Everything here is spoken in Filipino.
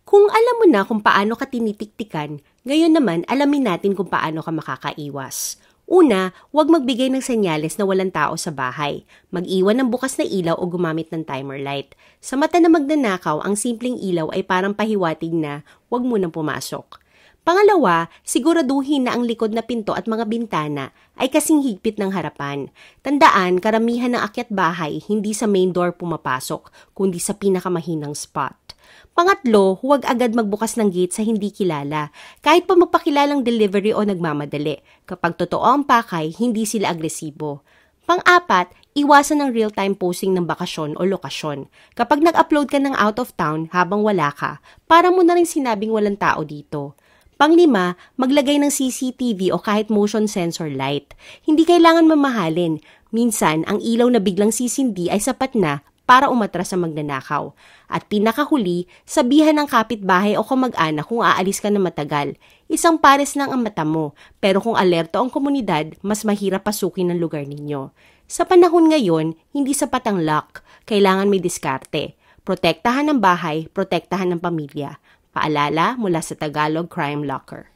Kung alam mo na kung paano ka tinitiktikan, ngayon naman alamin natin kung paano ka makakaiwas. Una, huwag magbigay ng senyales na walang tao sa bahay. Mag-iwan ng bukas na ilaw o gumamit ng timer light. Sa mata na magnanakaw, ang simpleng ilaw ay parang pahiwatig na huwag mo nang pumasok. Pangalawa, siguraduhin na ang likod na pinto at mga bintana ay kasing higpit ng harapan. Tandaan, karamihan ng akyat bahay hindi sa main door pumapasok, kundi sa pinakamahinang spot. Pangatlo, huwag agad magbukas ng gate sa hindi kilala. Kahit pa magpakilalang delivery o nagmamadali. Kapag totoo ang pakay, hindi sila agresibo. Pang-apat, iwasan ng real-time posting ng bakasyon o lokasyon. Kapag nag-upload ka ng out of town habang wala ka, para mo na rin sinabing walang tao dito. Pang-lima, maglagay ng CCTV o kahit motion sensor light. Hindi kailangan mamahalin. Minsan, ang ilaw na biglang sisindi ay sapat na para umatras sa magnanakaw. At pinakahuli, sabihan ng kapitbahay o kamag-anak kung aalis ka na matagal. Isang pares lang ang mata mo, pero kung alerto ang komunidad, mas mahirap pasukin ang lugar ninyo. Sa panahon ngayon, hindi sapat ang lock. Kailangan may diskarte. Protektahan ng bahay, protektahan ng pamilya. Paalala mula sa Tagalog Crime Locker.